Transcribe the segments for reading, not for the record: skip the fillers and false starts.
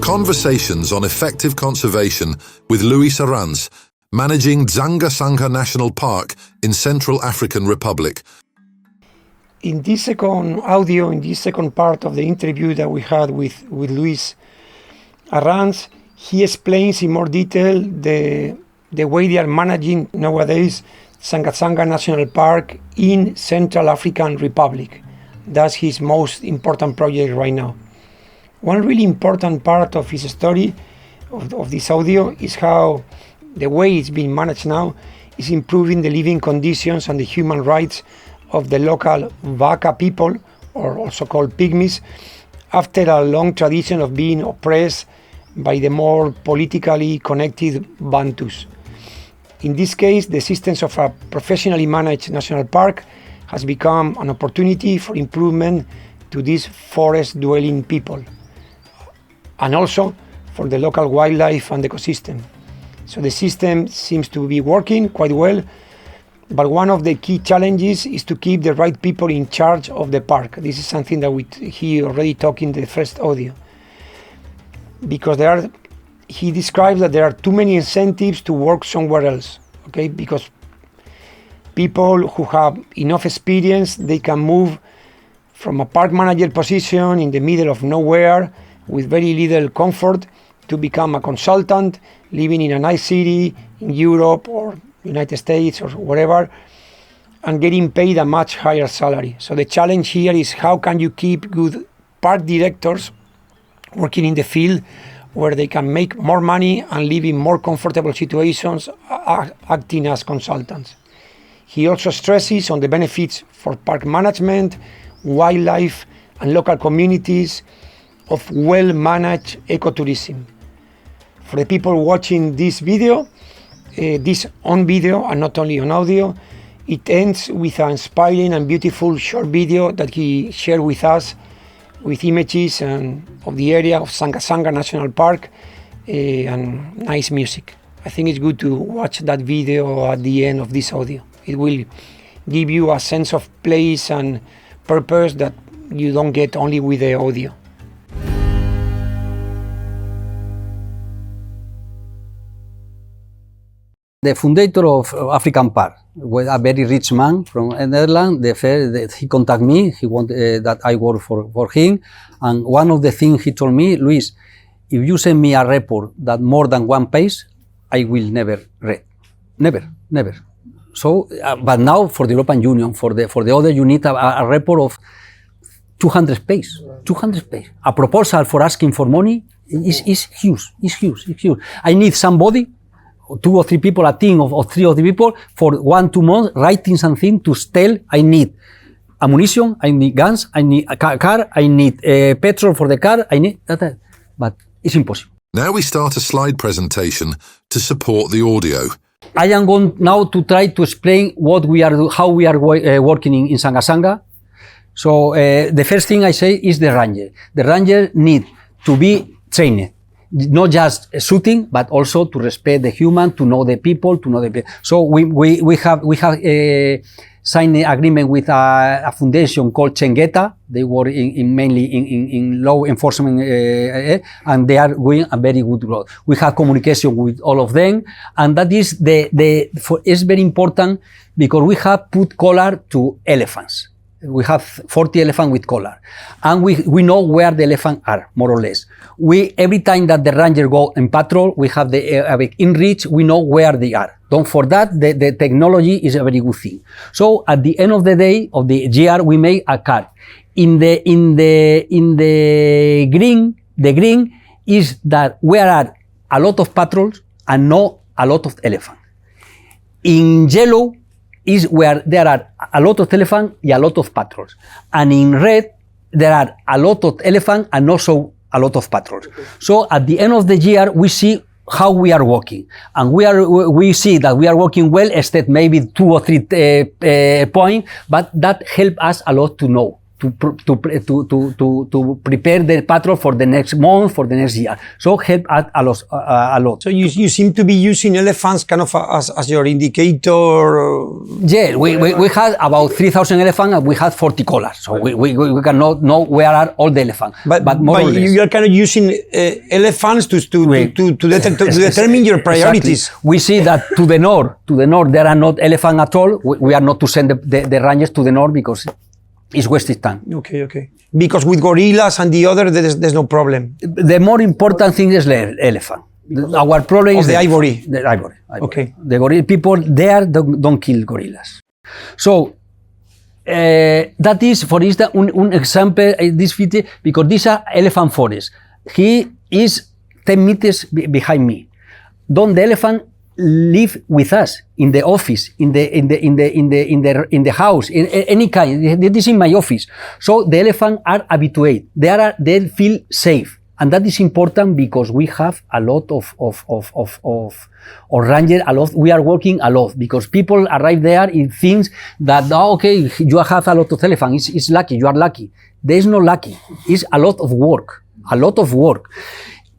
Conversations on effective conservation with Luiz Arranz, managing Dzanga Sangha National Park in Central African Republic. In this second audio, in this second part of the interview that we had with Luiz Arranz, he explains in more detail the way they are managing nowadays Dzanga Sangha National Park in Central African Republic. That's his most important project right now. One really important part of his story, of this audio, is how the way it's being managed now is improving the living conditions and the human rights of the local Baka people, or also called Pygmies, after a long tradition of being oppressed by the more politically connected Bantus. In this case, the existence of a professionally managed national park has become an opportunity for improvement to these forest-dwelling people, and also for the local wildlife and ecosystem. So the system seems to be working quite well, but one of the key challenges is to keep the right people in charge of the park. This is something that he already talked in the first audio. Because he describes that there are too many incentives to work somewhere else, okay? Because people who have enough experience, they can move from a park manager position in the middle of nowhere with very little comfort to become a consultant living in a nice city in Europe or United States or wherever, and getting paid a much higher salary. So the challenge here is how can you keep good park directors working in the field where they can make more money and live in more comfortable situations acting as consultants. He also stresses on the benefits for park management, wildlife and local communities of well-managed ecotourism. For the people watching this video, this on video and not only on audio, it ends with an inspiring and beautiful short video that he shared with us with images of the area of Dzanga Sangha National Park and nice music. I think it's good to watch that video at the end of this audio. It will give you a sense of place and purpose that you don't get only with the audio. The founder of African Park, a very rich man from Netherlands, he contacted me, he wanted that I work for him, and one of the things he told me, Luis, if you send me a report that more than one page, I will never read. Never. So, but now for the European Union, for the other, you need a report of 200 pages. 200 pages. A proposal for asking for money is huge. I need somebody, 2 or 3 people, a team of 3 or 3 people for 1-2 months writing something to tell I need ammunition, I need guns, I need a car, I need petrol for the car, I need that. But it's impossible. Now we start a slide presentation to support the audio. I am going now to try to explain how we are working in Dzanga Sangha. So the first thing I say is the ranger. The ranger need to be trained. Not just shooting, but also to respect the human, to know the people, So we have signed an agreement with a foundation called Chengeta. They work mainly in law enforcement, and they are doing a very good job. We have communication with all of them, and that is it's very important because we have put collar to elephants. We have 40 elephants with collar, and we know where the elephants are, more or less. Every time that the ranger go in patrol, we have the in reach, we know where they are. Don't forget that the technology is a very good thing. So at the end of the day, of the year, we make a card. In the green is that where are a lot of patrols and not a lot of elephants. In yellow is where there are a lot of elephants and a lot of patrols. And in red, there are a lot of elephants and also a lot of patrols. Okay. So at the end of the year, we see how we are working. And we see that we are working well, except maybe 2 or 3 points, but that helps us a lot to know to prepare the patrol for the next month, for the next year. So help us a lot. So you seem to be using elephants kind of as your indicator. Yeah, we had about 3,000 elephants and we had 40 collars. So we cannot know where are all the elephants. But more or less. You are kind of using elephants to determine your priorities. Exactly. We see that to the north there are not elephants at all. We are not to send the rangers to the north because it's wasted time. Okay. Because with gorillas and the other, there's no problem. The more important thing is the elephant. Our problem is the ivory. The ivory. Okay. The gorilla people there don't kill gorillas. So that is, for instance, un example. This video because these are elephant forests. He is 10 meters behind me. Don't the elephant live with us in the office, in the house, in any kind. This is in my office. So the elephants are habituated. They feel safe, and that is important because we have a lot of ranger. A lot. We are working a lot because people arrive there and think that okay, you have a lot of elephants. It's lucky. You are lucky. There is no lucky. It's a lot of work. A lot of work.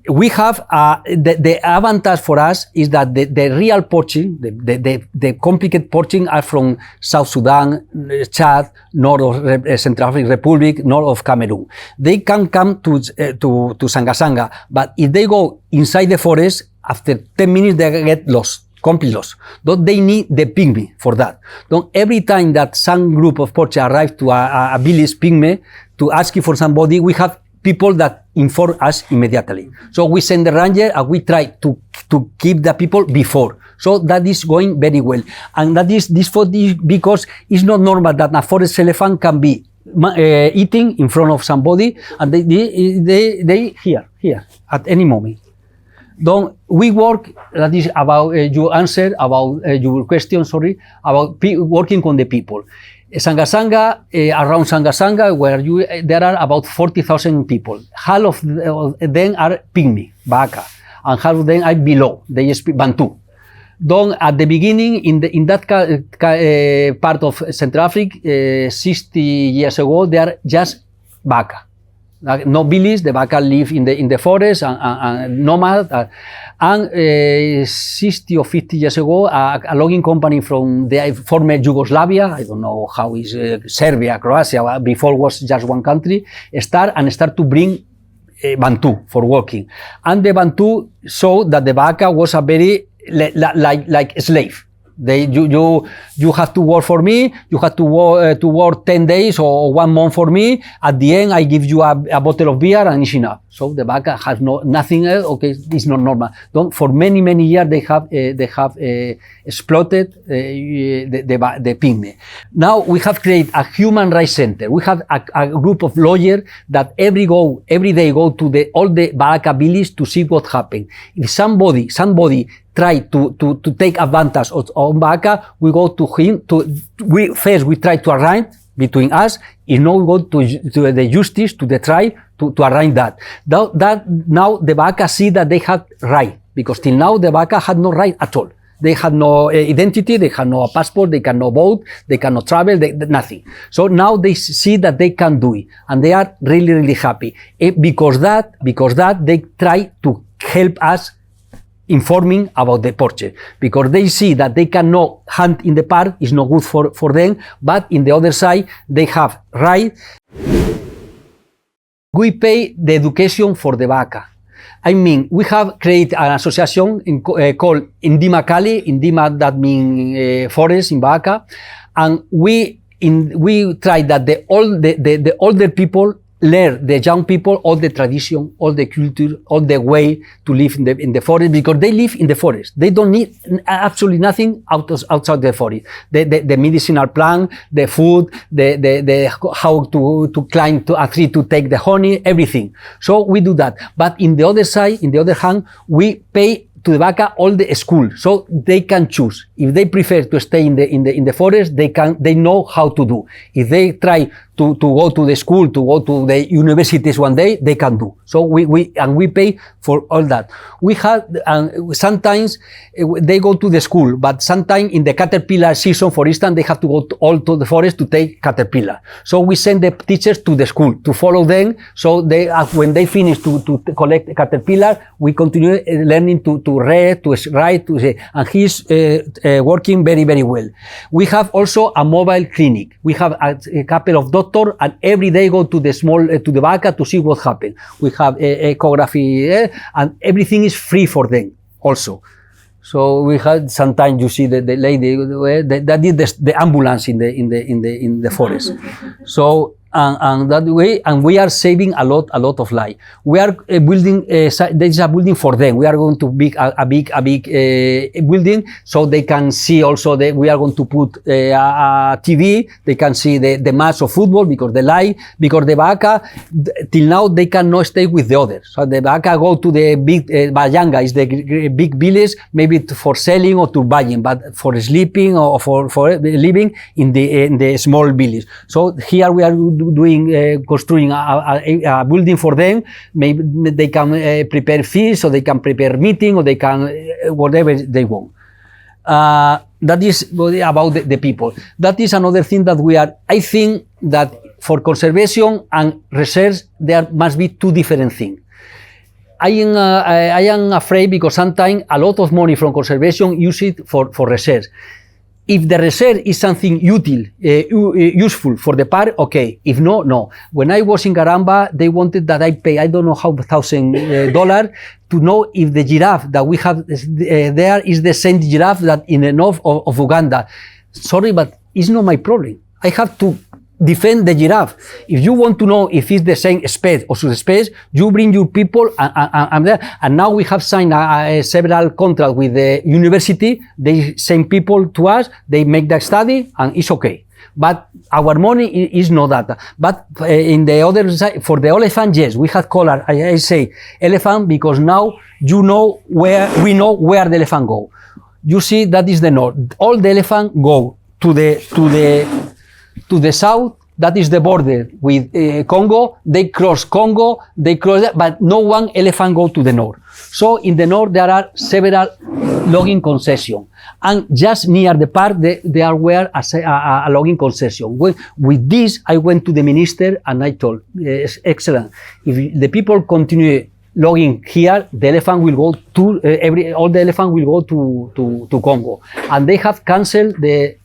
We have the advantage for us is that the real poaching, the complicated poaching are from South Sudan, Chad, north of Central African Republic, north of Cameroon. They can come to Dzanga Sangha, but if they go inside the forest, after 10 minutes they get lost. Completely lost. Don't they need the pygmy for that? Don't every time that some group of poachers arrive to a village pygmy to ask for somebody, we have people that inform us immediately. So we send the ranger and we try to keep the people before. So that is going very well. And that is this for this because it's not normal that a forest elephant can be eating in front of somebody and they here at any moment. Don't we work, that is about you answer about your question, about working on the people. Dzanga Sangha, around Dzanga Sangha, where there are about 40,000 people. Half of them are Pygmy, Baka, and half of them are below. They speak Bantu. Don't at the beginning, in that part of Central Africa, 60 years ago, they are just Baka. No village, the Baka live in the forest and nomad. And 60 or 50 years ago, a logging company from the former Yugoslavia, I don't know how is Serbia, Croatia, before was just one country, start to bring Bantu for working. And the Bantu saw that the Baka was a very like a slave. You have to work for me. You have to work 10 days or 1 month for me. At the end, I give you a bottle of beer and it's enough. So the Baka has nothing else. Okay, it's not normal. For many years they have exploited the pygmy. Now we have created a human rights center. We have a group of lawyers that every day go to all the Baka villages to see what happened. If somebody try to take advantage of Baka, we go to him. We try to arrange between us. If not, we go to the justice, to the trial, to arrange that. Now the Baka see that they have right, because till now the Baka had no right at all. They had no identity, they had no passport, they cannot vote, they cannot travel, nothing. So now they see that they can do it, and they are really happy. Because that they try to help us informing about the poacher, because they see that they cannot hunt in the park, is not good for them, but in the other side, they have right. We pay the education for the Baka. I mean, we have created an association called Indima Kali, Indima that means forest in Baka, and we try that the older people learn the young people all the tradition, all the culture, all the way to live in the forest, because they live in the forest. They don't need absolutely nothing outside the forest. The medicinal plant, the food, the how to climb to a tree to take the honey, everything. So we do that. But in the other side, in the other hand, we pay to the Baka all the school, so they can choose. If they prefer to stay in the forest, they know how to do. If they try to go to the school, to go to the universities one day, they can do. So we pay for all that. We had, sometimes they go to the school, but sometimes in the caterpillar season, for instance, they have to go all to the forest to take caterpillar. So we send the teachers to the school to follow them. So they, when they finish to collect caterpillar, we continue learning to read, to write, to say, and he's working very, very well. We have also a mobile clinic. We have a couple of doctors, and every day go to the small, to the Baka to see what happened. We have ecography, and everything is free for them also. So we had, sometimes you see the lady that is the ambulance in the forest. So and that way, and we are saving a lot of life. We are building, there is a building for them. We are going to build a big building, so they can see also that we are going to put a TV. They can see the match of football, because the light, because the Baka, till now they cannot stay with the others. So the Baka go to the big, Dzanga is the big village, maybe for selling or to buying, but for sleeping or for living in the small village. So here we are doing, constructing a building for them. Maybe they can prepare feast, or they can prepare meeting, or they can whatever they want. That is about the people. That is another thing that we are, I think that for conservation and research, there must be two different things. I am afraid, because sometimes a lot of money from conservation use it for research. If the research is something useful for the park, okay. If no, no. When I was in Garamba, they wanted that I pay, I don't know how, $1,000 to know if the giraffe that we have there is the same giraffe that in the north of Uganda. Sorry, but it's not my problem. I have to defend the giraffe. If you want to know if it's the same species or subspecies, you bring your people and there. And now we have signed several contracts with the university. They send people to us, they make the study, and it's okay. But our money is not that. But in the other side, for the elephant, yes, we have color. I say elephant because now you know where, we know where the elephant go. You see, that is the north. All the elephant go to the south. That is the border with Congo. They cross Congo, they cross, but no one elephant go to the north. So in the north there are several logging concessions, and just near the park there were a logging concession. With this, I went to the minister and I told, excellent, if the people continue logging here, the elephant will go to all the elephant will go to Congo, and they have cancelled the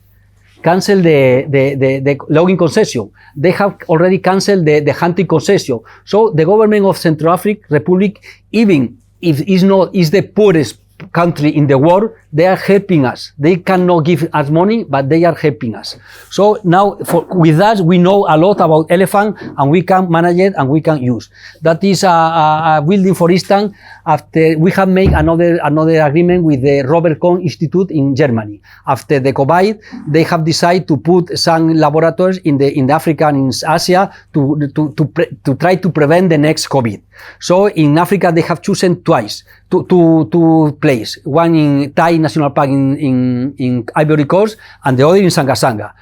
logging concession. They have already cancelled the hunting concession. So the government of Central African Republic, even if is the poorest country in the world, they are helping us. They cannot give us money, but they are helping us. So now, with us, we know a lot about elephant, and we can manage it and we can use. That is a building, for instance, after we have made another agreement with the Robert Koch Institute in Germany. After the COVID, they have decided to put some laboratories in Africa and in Asia to try to prevent the next COVID. So in Africa, they have chosen twice, two places, one in Thai National Park in Ivory Coast, and the other in Dzanga Sangha.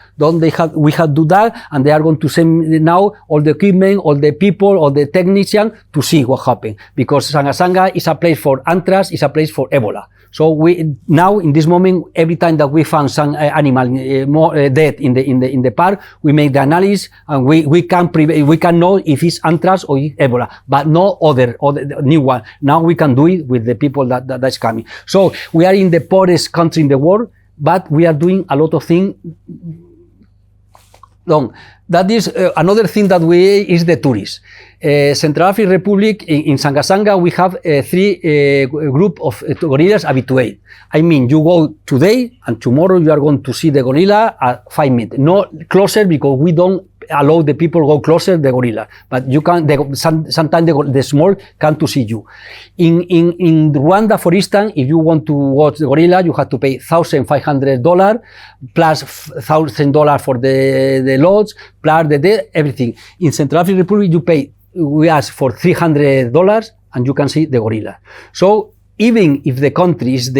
We have do that, and they are going to send now all the equipment, all the people, all the technicians to see what happened. Because Dzanga Sangha is a place for anthrax, is a place for Ebola. So we now, in this moment, every time that we found some animal dead in the park, we make the analysis, and we can know if it's anthrax or Ebola, but no other new one. Now we can do it with the people that's coming. So we are in the poorest country in the world, but we are doing a lot of things. That is another thing that is the tourists. Central African Republic, in Dzanga Sangha, we have three group of gorillas habituate. I mean, you go today and tomorrow you are going to see the gorilla at 5 meters. No closer, because we don't allow the people go closer the gorilla. But you can, sometimes the small come to see you. In Rwanda, for instance, if you want to watch the gorilla, you have to pay $1,500 plus $1,000 for the lodge, plus everything. In Central African Republic, we ask for $300 and you can see the gorilla. So even if the country is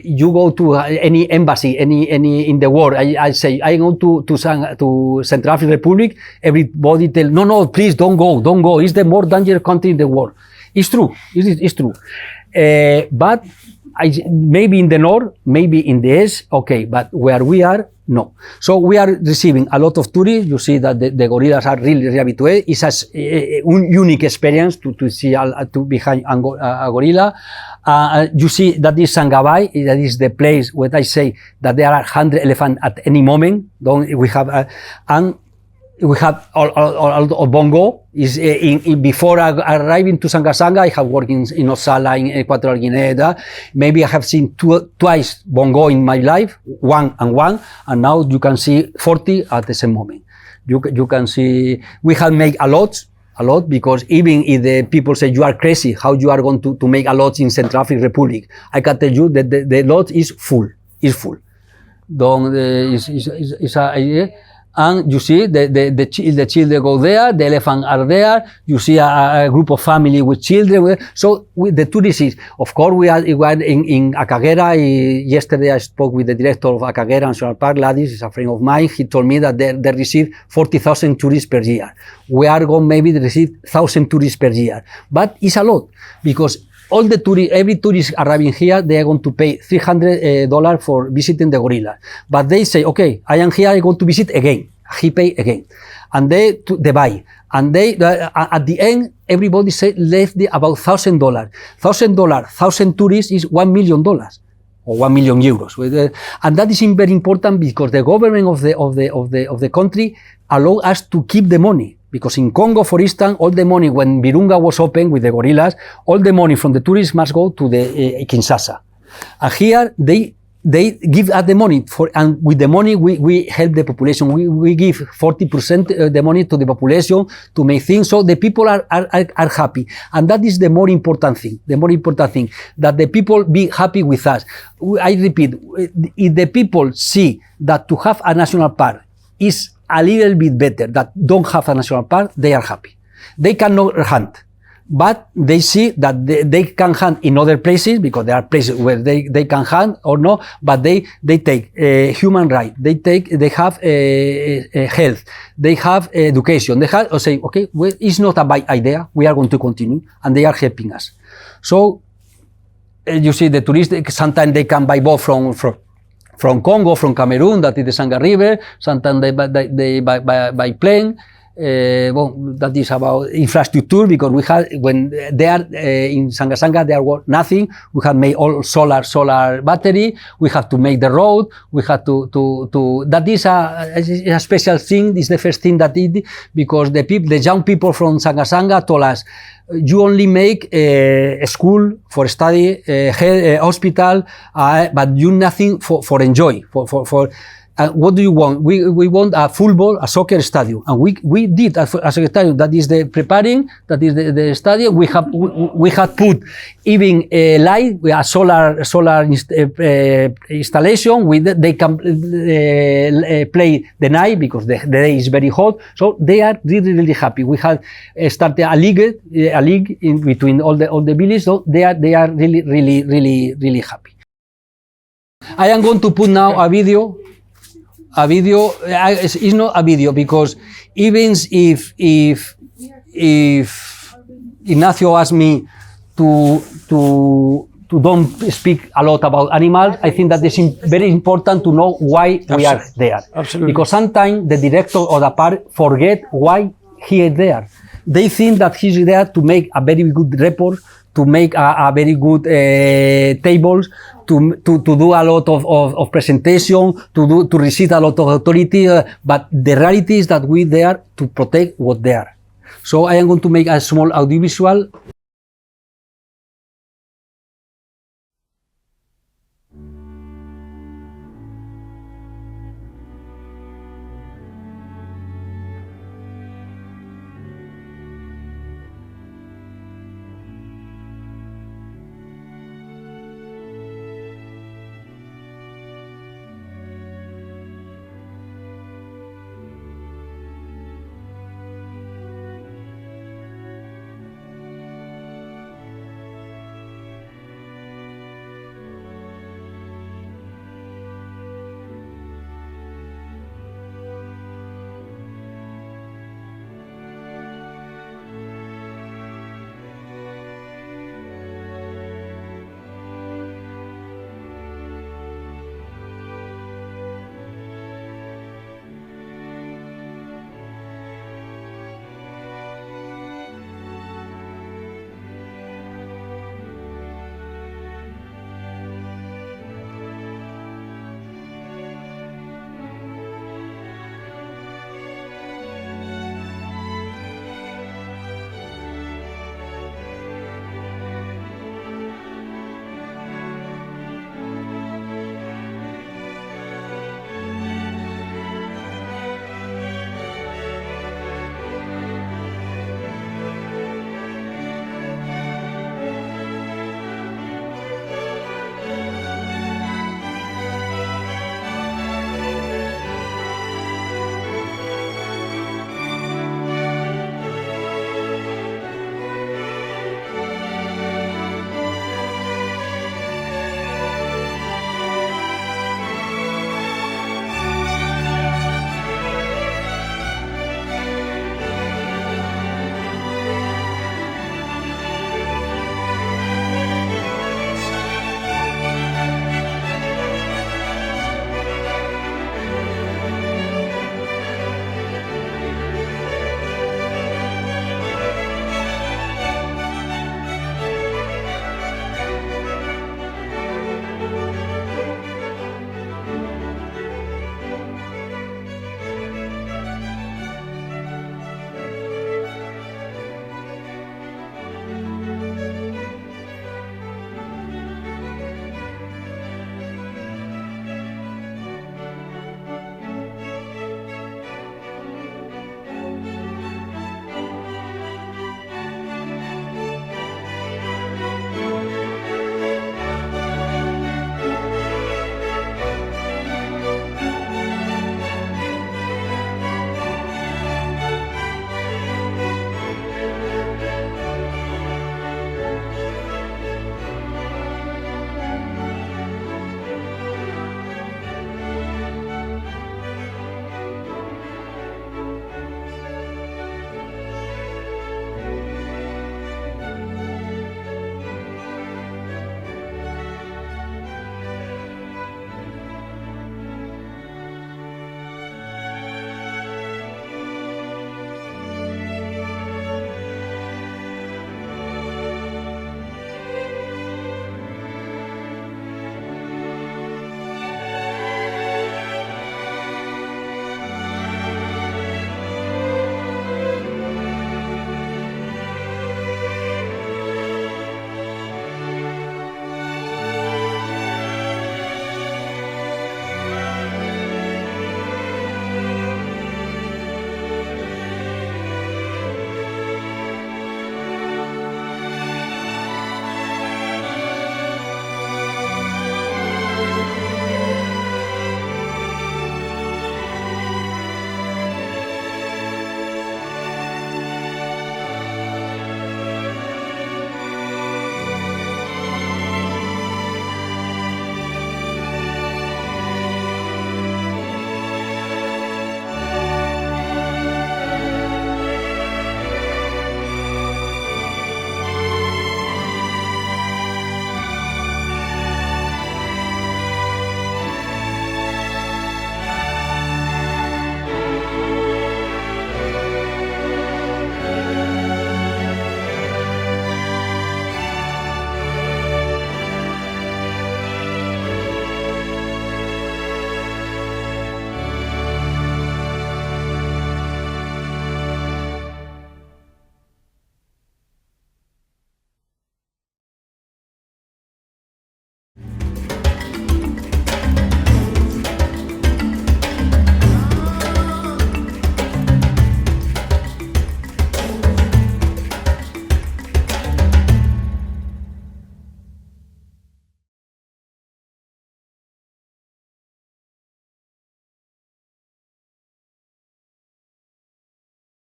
you go to any embassy, any in the world, I say, I go to Central African Republic, everybody tell, no, please don't go. It's the more dangerous country in the world. It's true, it's true. But maybe in the north, maybe in the east, okay, but where we are, no. So we are receiving a lot of tourists. You see that the gorillas are really habituated. It's a unique experience to see to behind a gorilla. You see that is Sangabai, that is the place where I say that there are 100 elephants at any moment. We have and we have all bongo. Is before arriving to Dzanga Sangha, I have worked in Osala, in Equatorial Guinea. Maybe I have seen twice bongo in my life, one, and now you can see 40 at the same moment. You can see we have made a lot because even if the people say you are crazy, how you are going to make a lot in Central African Republic, I can tell you that the lot is full. And you see the children go there, the elephants are there, you see a group of family with children. So the tourists, of course, we are in Akagera. Yesterday I spoke with the director of Akagera National Park, Ladis, is a friend of mine. He told me that they receive 40,000 tourists per year. We are going maybe to receive 1,000 tourists per year. But it's a lot, because all the tourists, every tourist arriving here, they are going to pay $300 for visiting the gorilla. But they say, okay, I am here, I want to visit again. He pay again. And they buy. And they, at the end, everybody say left about $1,000. $1,000, 1,000 tourists is $1 million. Or 1 million euros. And that is very important because the government of the country allow us to keep the money. Because in Congo, for instance, all the money, when Virunga was open with the gorillas, all the money from the tourists must go to the Kinshasa. And here, they give us the money, and with the money, we help the population. We give 40% of the money to the population to make things, so the people are happy. And that is the more important thing, that the people be happy with us. I repeat, if the people see that to have a national park is a little bit better that don't have a national park, they are happy. They cannot hunt, but they see that they can hunt in other places, because there are places where they can hunt or no, but they take human right, they have health, they have education, they have, or say, okay, well, it's not a bad idea, we are going to continue, and they are helping us. So you see the tourists, sometimes they can buy both from Congo, from Cameroon, that is the Sangha River. Sometimes they by plane. That is about infrastructure, because we have, when they are in Dzanga Sangha, there was nothing. We have made all solar battery. We have to make the road. We have to that is a special thing. This is the first thing that it, because the young people from Dzanga Sangha told us, you only make a school for study, hospital, but you nothing for enjoy, what do you want? We want a football, a soccer stadium, and we did a soccer stadium. That is the preparing. That is the stadium. We have put even a light, a solar installation. They can play the night because the day is very hot. So they are really happy. We have started a league in between all the villages. So they are really happy. I am going to put now a video. It's not a video, because even if Ignacio asked me to don't speak a lot about animals, I think that it's very important to know why we are there. Absolutely. Because sometimes the director of the park forget why he is there. They think that he's there to make a very good report, to make a very good tables, to do a lot of presentation, to receive a lot of authority, but the reality is that we there to protect what they are. So I am going to make a small audiovisual.